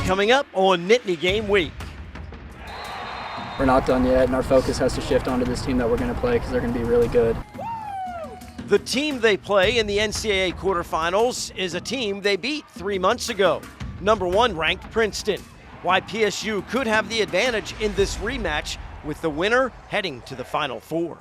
Coming up on Nittany Game Week. We're not done yet, and our focus has to shift onto this team that we're going to play because they're going to be really good. The team they play in the NCAA quarterfinals is a team they beat 3 months ago. Number 1 ranked Princeton. Why PSU could have the advantage in this rematch with the winner heading to the Final Four.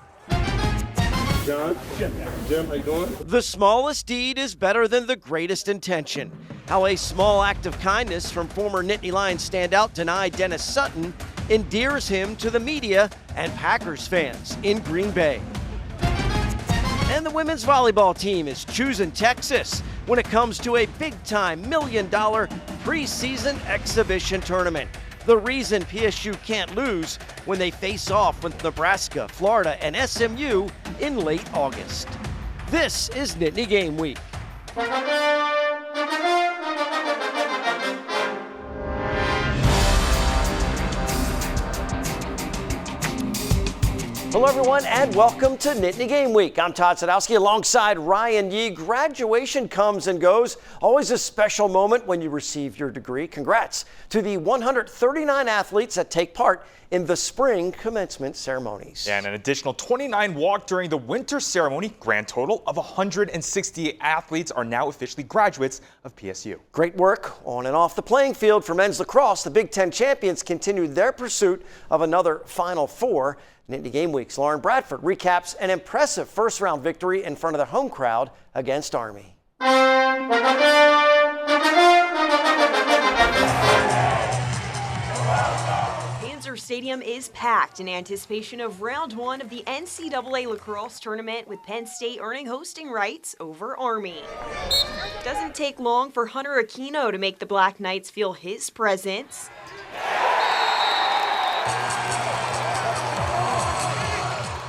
John, Jim, how you doing? The smallest deed is better than the greatest intention. How a small act of kindness from former Nittany Lions standout Denai Dennis Sutton endears him to the media and Packers fans in Green Bay. And the women's volleyball team is choosing Texas when it comes to a big-time $1 million preseason exhibition tournament. The reason PSU can't lose when they face off with Nebraska, Florida, and SMU in late August. This is Nittany Game Week. Hello, everyone, and welcome to Nittany Game Week. I'm Todd Sadowski alongside Ryan Yee. Graduation comes and goes. Always a special moment when you receive your degree. Congrats to the 139 athletes that take part in the spring commencement ceremonies. Yeah, and an additional 29 walked during the winter ceremony. Grand total of 168 athletes are now officially graduates of PSU. Great work on and off the playing field for men's lacrosse. The Big Ten champions continued their pursuit of another Final Four. Nittany Game Week's Lauren Bradford recaps an impressive first-round victory in front of their home crowd against Army. Panzer Stadium is packed in anticipation of round 1 of the NCAA Lacrosse tournament, with Penn State earning hosting rights over Army. Doesn't take long for Hunter Aquino to make the Black Knights feel his presence.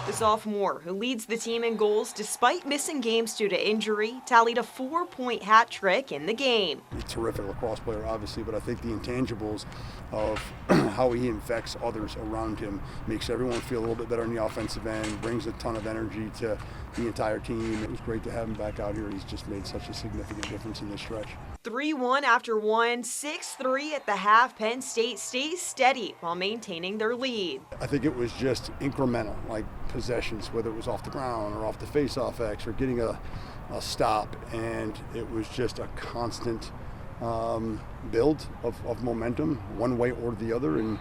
The sophomore, who leads the team in goals despite missing games due to injury, tallied a 4-point hat trick in the game. He's a terrific lacrosse player, obviously, but I think the intangibles of how he infects others around him makes everyone feel a little bit better on the offensive end, brings a ton of energy to the entire team. It was great to have him back out here. He's just made such a significant difference in this stretch. 3-1 after one, 6-3 at the half. Penn State stays steady while maintaining their lead. I think it was just incremental, like possessions, whether it was off the ground or off the face-off X or getting a stop, and it was just a constant build of momentum, one way or the other, and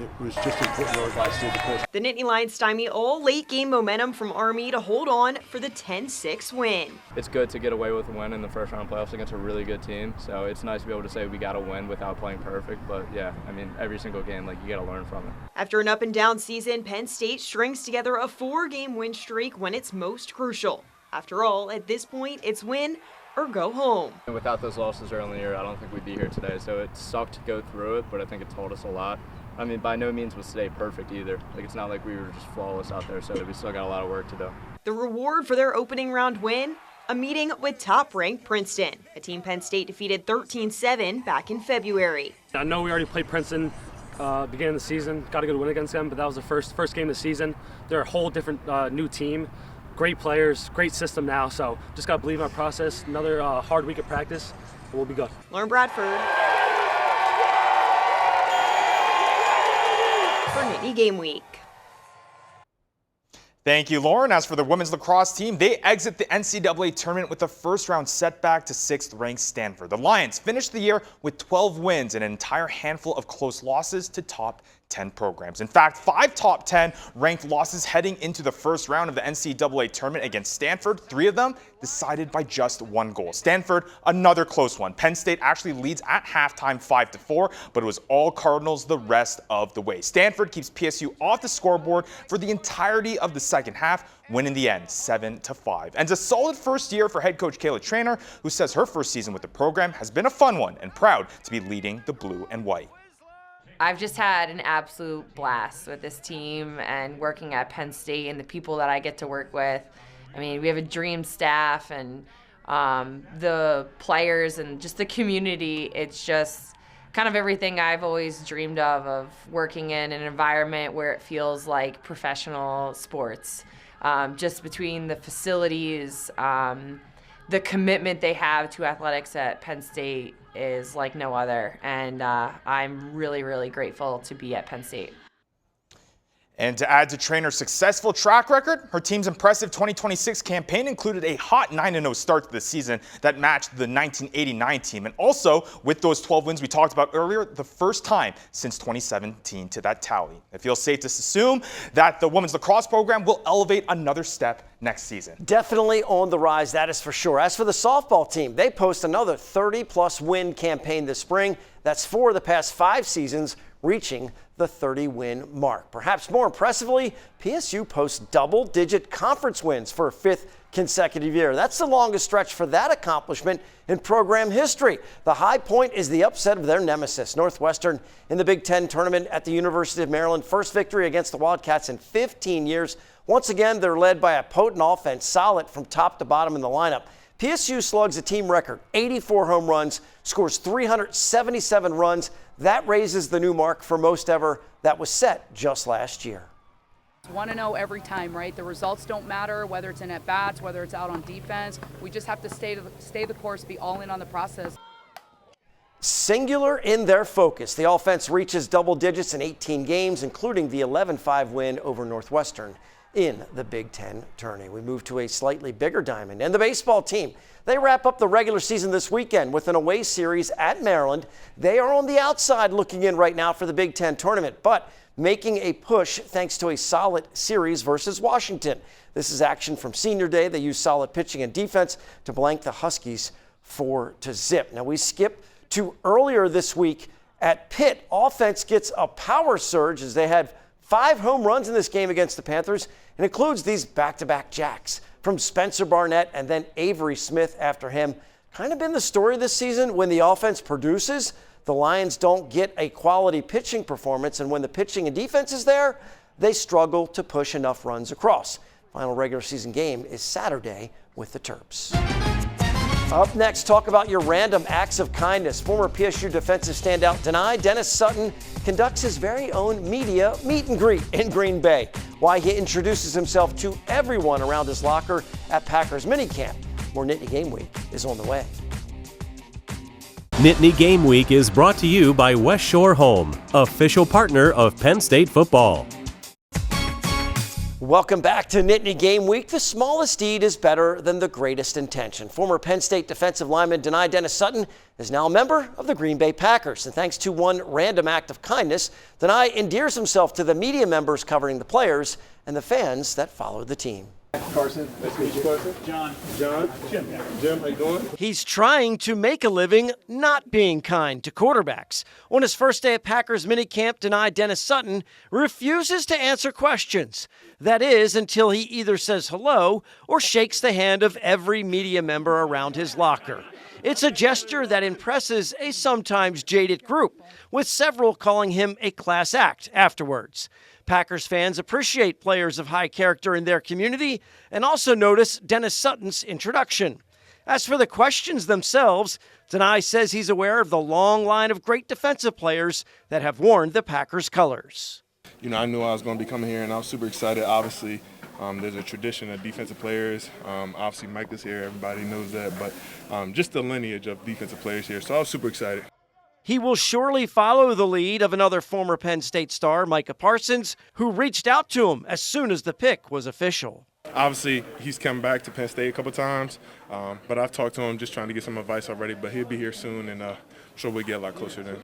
it was just important our guys stayed the course. The Nittany Lions stymie all late-game momentum from Army to hold on for the 10-6 win. It's good to get away with a win in the first-round playoffs against a really good team, so it's nice to be able to say we got a win without playing perfect, but yeah, I mean, every single game, like, you got to learn from it. After an up-and-down season, Penn State strings together a 4-game win streak when it's most crucial. After all, at this point, it's win or go home. And without those losses early in the year, I don't think we'd be here today, so it sucked to go through it, but I think it taught us a lot. I mean, by no means was today perfect either. Like, it's not like we were just flawless out there, so we still got a lot of work to do. The reward for their opening round win? A meeting with top-ranked Princeton, a team Penn State defeated 13-7 back in February. I know we already played Princeton beginning of the season, got a good win against them, but that was the first game of the season. They're a whole different new team. Great players, great system now, so just got to believe in our process. Another hard week of practice, and we'll be good. Lauren Bradford for Nittany Game Week. Thank you, Lauren. As for the women's lacrosse team, they exit the NCAA tournament with a first-round setback to 6th-ranked Stanford. The Lions finished the year with 12 wins and an entire handful of close losses to top 10 programs. In fact, 5 top 10 ranked losses heading into the first round of the NCAA tournament against Stanford, 3 of them decided by just 1 goal. Stanford, another close one. Penn State actually leads at halftime 5-4, but it was all Cardinals the rest of the way. Stanford keeps PSU off the scoreboard for the entirety of the second half, win in the end 7-5. And it's a solid first year for head coach Kayla Traynor, who says her first season with the program has been a fun one and proud to be leading the blue and white. I've just had an absolute blast with this team and working at Penn State and the people that I get to work with. I mean, we have a dream staff, and the players and just the community. It's just kind of everything I've always dreamed of working in an environment where it feels like professional sports. Just between the facilities, the commitment they have to athletics at Penn State is like no other. And I'm really, really grateful to be at Penn State. And to add to Trainer's successful track record, her team's impressive 2026 campaign included a hot 9-0 start to the season that matched the 1989 team. And also, with those 12 wins we talked about earlier, the first time since 2017 to that tally. It feels safe to assume that the women's lacrosse program will elevate another step next season. Definitely on the rise, that is for sure. As for the softball team, they post another 30-plus win campaign this spring. That's 4 of the past 5 seasons, reaching the 30-win mark. Perhaps more impressively, PSU posts double-digit conference wins for a 5th consecutive year. That's the longest stretch for that accomplishment in program history. The high point is the upset of their nemesis, Northwestern, in the Big Ten tournament at the University of Maryland. First victory against the Wildcats in 15 years. Once again, they're led by a potent offense, solid from top to bottom in the lineup. PSU slugs a team record 84 home runs, scores 377 runs. That raises the new mark for most ever that was set just last year. 1-0 every time, right? The results don't matter, whether it's in at-bats, whether it's out on defense. We just have to stay the course, be all in on the process. Singular in their focus, the offense reaches double digits in 18 games, including the 11-5 win over Northwestern in the Big Ten tourney. We move to a slightly bigger diamond. And the baseball team, they wrap up the regular season this weekend with an away series at Maryland. They are on the outside looking in right now for the Big Ten tournament, but making a push thanks to a solid series versus Washington. This is action from senior day. They use solid pitching and defense to blank the Huskies 4-0. Now we skip to earlier this week at Pitt. Offense gets a power surge as they had 5 home runs in this game against the Panthers, and includes these back-to-back jacks from Spencer Barnett and then Avery Smith after him. Kind of been the story this season. When the offense produces, the Lions don't get a quality pitching performance, and when the pitching and defense is there, they struggle to push enough runs across. Final regular season game is Saturday with the Terps. Up next, talk about your random acts of kindness. Former PSU defensive standout Dennis Sutton conducts his very own media meet and greet in Green Bay. Why he introduces himself to everyone around his locker at Packers minicamp. More Nittany Game Week is on the way. Nittany Game Week is brought to you by West Shore Home, official partner of Penn State football. Welcome back to Nittany Game Week. The smallest deed is better than the greatest intention. Former Penn State defensive lineman Dennis Sutton is now a member of the Green Bay Packers. And thanks to one random act of kindness, Denai endears himself to the media members covering the players and the fans that follow the team. Carson, nice to meet you, Carson. John, Jim, how you doing? He's trying to make a living not being kind to quarterbacks. On his first day at Packers minicamp, Dennis Sutton refuses to answer questions. That is, until he either says hello or shakes the hand of every media member around his locker. It's a gesture that impresses a sometimes jaded group, with several calling him a class act afterwards. Packers fans appreciate players of high character in their community and also notice Dennis Sutton's introduction. As for the questions themselves, Denai says he's aware of the long line of great defensive players that have worn the Packers colors. You know, I knew I was going to be coming here, and I was super excited. Obviously, there's a tradition of defensive players. Obviously, Mike is here. Everybody knows that. But just the lineage of defensive players here. So I was super excited. He will surely follow the lead of another former Penn State star, Micah Parsons, who reached out to him as soon as the pick was official. Obviously, he's come back to Penn State a couple times, but I've talked to him just trying to get some advice already. But he'll be here soon, and I'm sure we'll get a lot closer then.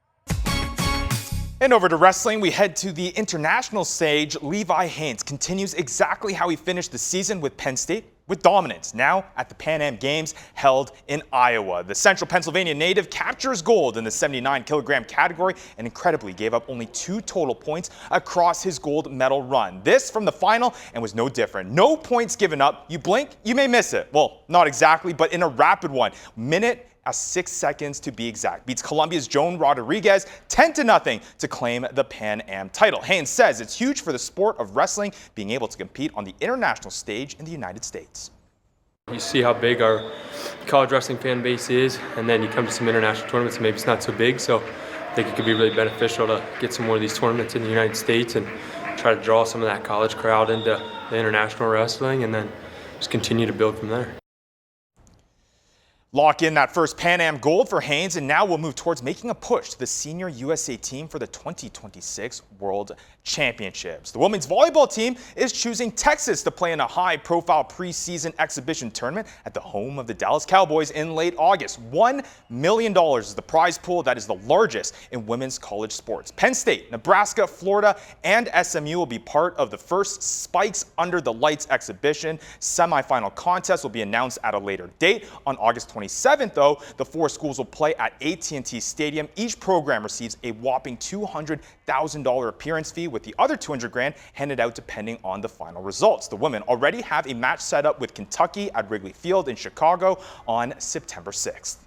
And over to wrestling, we head to the international stage. Levi Haines continues exactly how he finished the season with Penn State, with dominance, now at the Pan Am Games held in Iowa. The Central Pennsylvania native captures gold in the 79-kilogram category and incredibly gave up only 2 total points across his gold medal run. This from the final and was no different. No points given up. You blink, you may miss it. Well, not exactly, but in a rapid one. Minute 6 seconds to be exact. Beats Colombia's Joan Rodriguez 10-0 to claim the Pan Am title. Haynes says it's huge for the sport of wrestling being able to compete on the international stage in the United States. You see how big our college wrestling fan base is, and then you come to some international tournaments and maybe it's not so big, so I think it could be really beneficial to get some more of these tournaments in the United States and try to draw some of that college crowd into the international wrestling and then just continue to build from there. Lock in that first Pan Am gold for Haynes, and now we'll move towards making a push to the senior USA team for the 2026 World Championships. The women's volleyball team is choosing Texas to play in a high-profile preseason exhibition tournament at the home of the Dallas Cowboys in late August. $1 million is the prize pool that is the largest in women's college sports. Penn State, Nebraska, Florida, and SMU will be part of the first Spikes Under the Lights exhibition. Semifinal contest will be announced at a later date on August 27th, though. The 4 schools will play at AT&T Stadium. Each program receives a whopping $200,000 appearance fee, with the other $200,000 handed out depending on the final results. The women already have a match set up with Kentucky at Wrigley Field in Chicago on September 6th.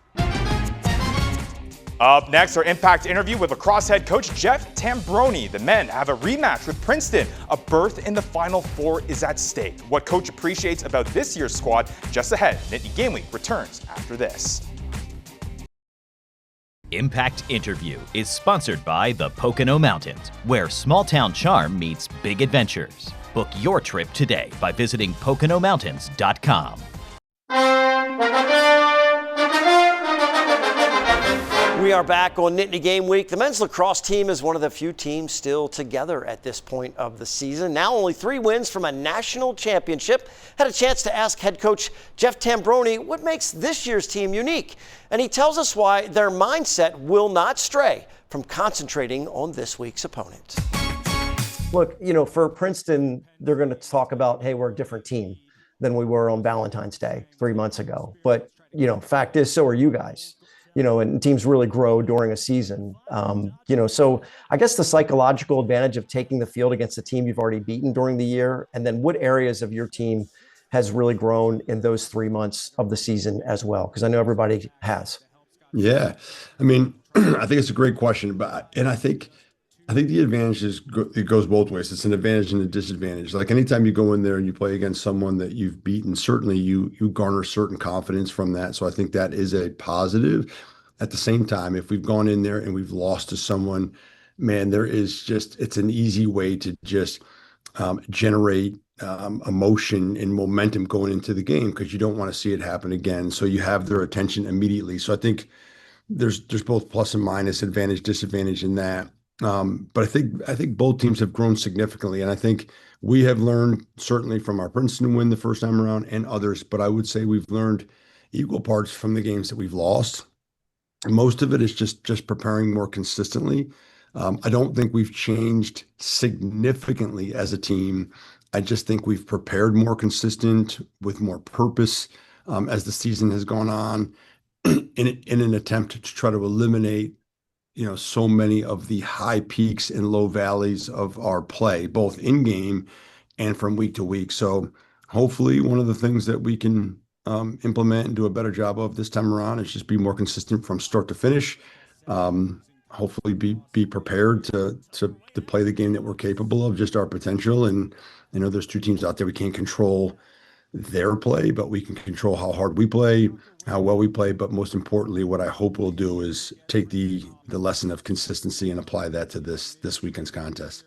Up next, our Impact interview with Lacrosse head coach Jeff Tambroni. The men have a rematch with Princeton. A berth in the Final Four is at stake. What coach appreciates about this year's squad just ahead. Nittany Game Week returns after this. Impact Interview is sponsored by the Pocono Mountains, where small-town charm meets big adventures. Book your trip today by visiting PoconoMountains.com. We are back on Nittany Game Week. The men's lacrosse team is one of the few teams still together at this point of the season. Now only 3 wins from a national championship. Had a chance to ask head coach Jeff Tambroni what makes this year's team unique. And he tells us why their mindset will not stray from concentrating on this week's opponent. Look, for Princeton, they're going to talk about, hey, we're a different team than we were on Valentine's Day 3 months ago. But, fact is, so are you guys. And teams really grow during a season. So I guess the psychological advantage of taking the field against a team you've already beaten during the year, and then what areas of your team has really grown in those 3 months of the season as well? Because I know everybody has. Yeah. I mean, I think it's a great question, and I think the advantage it goes both ways. It's an advantage and a disadvantage. Like anytime you go in there and you play against someone that you've beaten, certainly you garner certain confidence from that. So I think that is a positive. At the same time, if we've gone in there and we've lost to someone, man, it's an easy way to just generate emotion and momentum going into the game, because you don't want to see it happen again. So you have their attention immediately. So I think there's both plus and minus, advantage, disadvantage in that. But I think both teams have grown significantly, and I think we have learned certainly from our Princeton win the first time around and others. But I would say we've learned equal parts from the games that we've lost. Most of it is just preparing more consistently. I don't think we've changed significantly as a team. I just think we've prepared more consistent with more purpose as the season has gone on, in an attempt to try to eliminate so many of the high peaks and low valleys of our play, both in game and from week to week. So hopefully one of the things that we can implement and do a better job of this time around is just be more consistent from start to finish. Hopefully be prepared to play the game that we're capable of, just our potential. And there's 2 teams out there. We can't control their play, but we can control how hard we play, how well we play. But most importantly, what I hope we'll do is take the lesson of consistency and apply that to this weekend's contest.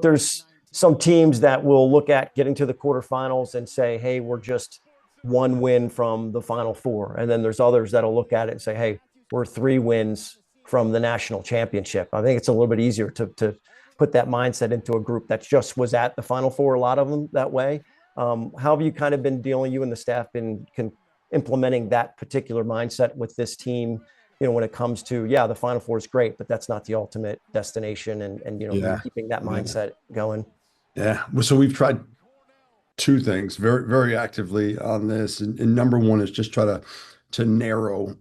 There's some teams that will look at getting to the quarterfinals and say, hey, we're just 1 win from the Final Four. And then there's others that'll look at it and say, hey, we're 3 wins from the national championship. I think it's a little bit easier to put that mindset into a group that just was at the Final Four, a lot of them that way. How have you kind of been dealing, you and the staff, been implementing that particular mindset with this team, when it comes to, the Final Four is great, but that's not the ultimate destination, and keeping that mindset going? Yeah. Well, so we've tried 2 things very, very actively on this. And number one is just try to narrow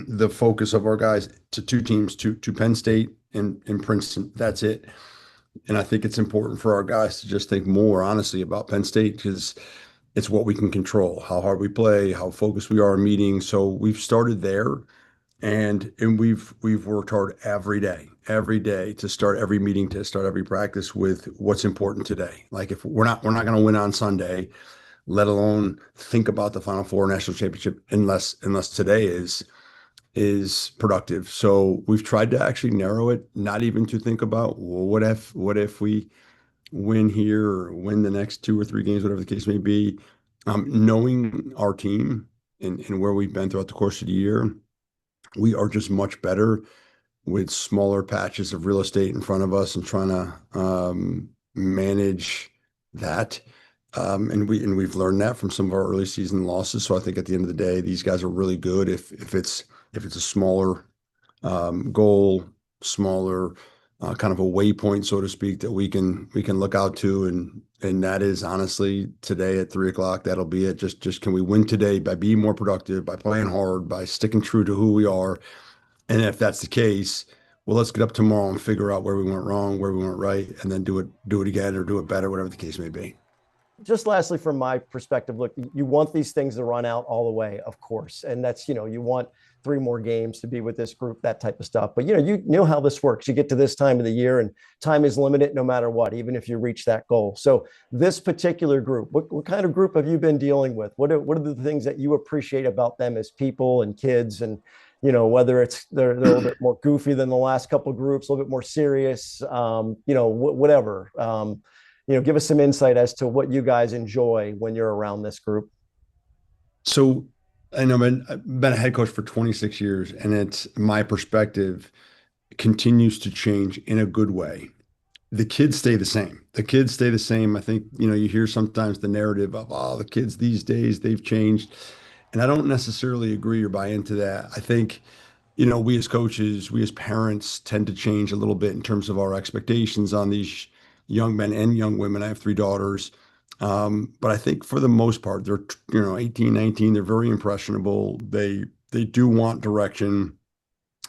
the focus of our guys to 2 teams, to Penn State and Princeton. That's it. And I think it's important for our guys to just think more honestly about Penn State, because it's what we can control, how hard we play, how focused we are in meetings. So we've started there, and we've worked hard every day to start every meeting, to start every practice with what's important today. Like, if we're not going to win on Sunday, let alone think about the Final Four national championship, unless today is productive. So we've tried to actually narrow it, not even to think about, well, what if we win here or win the next 2 or 3 games, whatever the case may be. Knowing our team and where we've been throughout the course of the year, we are just much better with smaller patches of real estate in front of us and trying to manage that. And we've learned that from some of our early season losses. So I think at the end of the day, these guys are really good if it's a smaller goal, smaller kind of a waypoint, so to speak, that we can look out to, and that is honestly today at 3:00. That'll be it. Just can we win today by being more productive, by playing hard, by sticking true to who we are, and if that's the case, well, let's get up tomorrow and figure out where we went wrong, where we went right, and then do it again or do it better, whatever the case may be. Just lastly, from my perspective, look, you want these things to run out all the way, of course. And that's, you want 3 more games to be with this group, that type of stuff. But, you know how this works. You get to this time of the year and time is limited no matter what, even if you reach that goal. So this particular group, what kind of group have you been dealing with? What are the things that you appreciate about them as people and kids? And, whether it's they're a little bit more goofy than the last couple of groups, a little bit more serious, whatever. Give us some insight as to what you guys enjoy when you're around this group. So I know I've been a head coach for 26 years, and it's my perspective continues to change in a good way. The kids stay the same. I think, you hear sometimes the narrative of, the kids these days, they've changed. And I don't necessarily agree or buy into that. I think, we as coaches, we as parents tend to change a little bit in terms of our expectations on these young men and young women. I have 3 daughters. But I think for the most part, they're, 18, 19, they're very impressionable. They do want direction.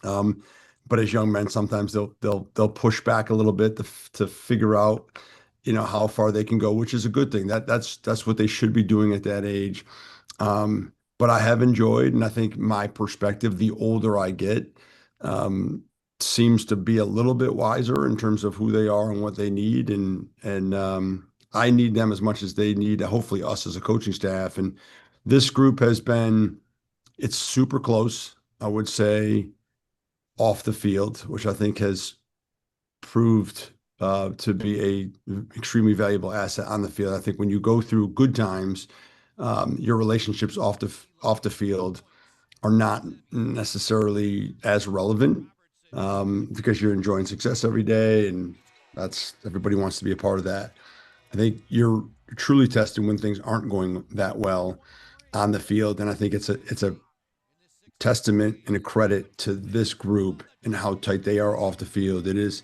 But as young men, sometimes they'll push back a little bit to figure out, how far they can go, which is a good thing. That's what they should be doing at that age. But I have enjoyed, and I think my perspective, the older I get, seems to be a little bit wiser in terms of who they are and what they need. And I need them as much as they need, hopefully, us as a coaching staff. And this group it's super close, I would say, off the field, which I think has proved to be a extremely valuable asset on the field. I think when you go through good times, your relationships off the field are not necessarily as relevant because you're enjoying success every day, and everybody wants to be a part of that. I think you're truly tested when things aren't going that well on the field, and I think it's a testament and a credit to this group and how tight they are off the field. It is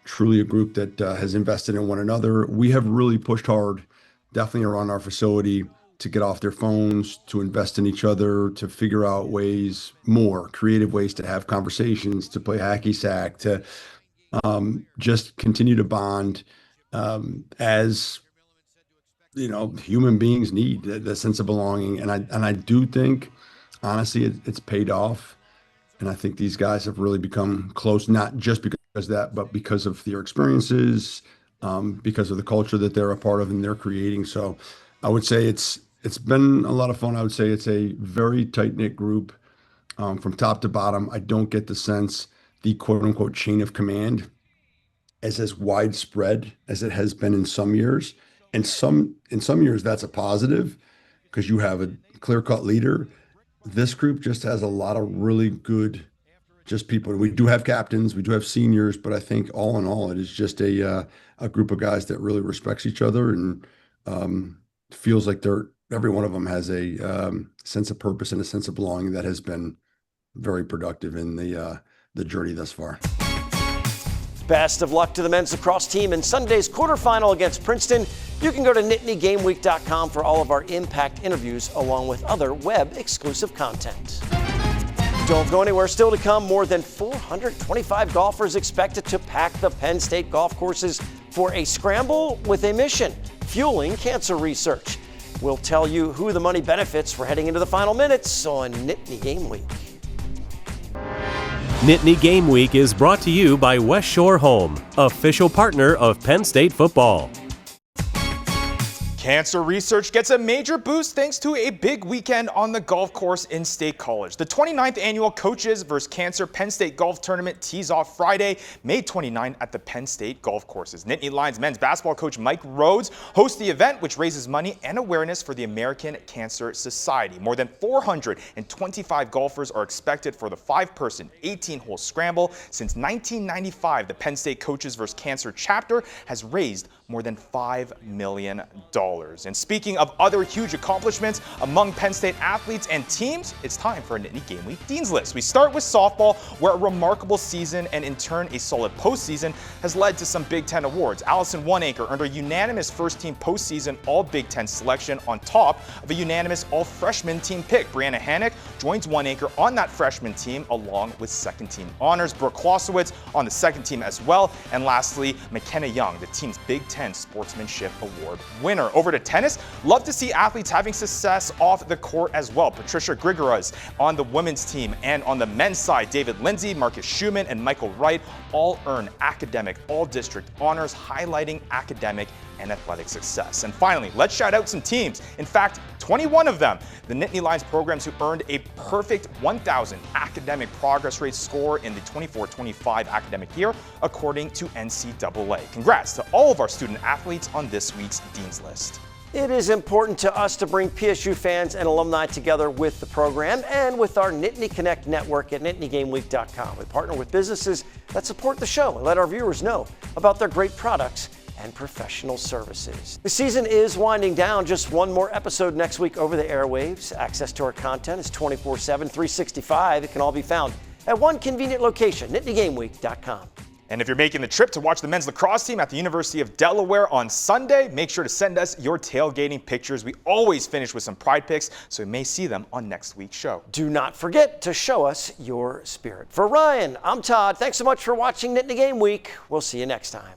truly a group that has invested in one another. We have really pushed hard, definitely around our facility, to get off their phones, to invest in each other, to figure out more creative ways to have conversations, to play hacky sack, to just continue to bond as human beings need the sense of belonging. And I do think, honestly, it's paid off. And I think these guys have really become close, not just because of that, but because of their experiences, because of the culture that they're a part of and they're creating. So I would say it's been a lot of fun. I would say it's a very tight-knit group from top to bottom. I don't get the sense the quote-unquote chain of command is as widespread as it has been in some years. And in some years, that's a positive because you have a clear-cut leader. This group just has a lot of really good people. We do have captains, we do have seniors, but I think all in all, it is just a group of guys that really respects each other and feels like every one of them has a sense of purpose and a sense of belonging that has been very productive in the journey thus far. Best of luck to the men's lacrosse team in Sunday's quarterfinal against Princeton. You can go to NittanyGameWeek.com for all of our Impact interviews along with other web exclusive content. Don't go anywhere. Still to come, more than 425 golfers expected to pack the Penn State golf courses for a scramble with a mission, fueling cancer research. We'll tell you who the money benefits for heading into the final minutes on Nittany Game Week. Nittany Game Week is brought to you by West Shore Home, official partner of Penn State football. Cancer research gets a major boost thanks to a big weekend on the golf course in State College. The 29th annual Coaches vs. Cancer Penn State Golf Tournament tees off Friday, May 29 at the Penn State Golf Courses. Nittany Lions men's basketball coach Mike Rhodes hosts the event, which raises money and awareness for the American Cancer Society. More than 425 golfers are expected for the 5-person, 18-hole scramble. Since 1995, the Penn State Coaches vs. Cancer chapter has raised more than $5 million. And speaking of other huge accomplishments among Penn State athletes and teams, it's time for a Nittany Game Week Dean's List. We start with softball, where a remarkable season and in turn a solid postseason has led to some Big Ten awards. Allison One-Acre earned a unanimous first-team postseason All-Big Ten selection on top of a unanimous all-freshman team pick. Brianna Hannock joins One-Acre on that freshman team along with second-team honors. Brooke Clausewitz on the second team as well. And lastly, McKenna Young, the team's Big Ten Sportsmanship Award winner. Over to tennis. Love to see athletes having success off the court as well. Patricia Grigoras on the women's team, and on the men's side, David Lindsay, Marcus Schumann, and Michael Wright all earn academic all-district honors, highlighting academic and athletic success. And finally, let's shout out some teams. In fact, 21 of them. The Nittany Lions programs who earned a perfect 1,000 academic progress rate score in the 24-25 academic year, according to NCAA. Congrats to all of our student athletes on this week's Dean's List. It is important to us to bring PSU fans and alumni together with the program and with our Nittany Connect network at NittanyGameWeek.com. We partner with businesses that support the show and let our viewers know about their great products and professional services. The season is winding down. Just one more episode next week over the airwaves. Access to our content is 24/7, 365. It can all be found at one convenient location, NittanyGameWeek.com. And if you're making the trip to watch the men's lacrosse team at the University of Delaware on Sunday, make sure to send us your tailgating pictures. We always finish with some pride pics, so you may see them on next week's show. Do not forget to show us your spirit. For Ryan, I'm Todd. Thanks so much for watching Nittany Game Week. We'll see you next time.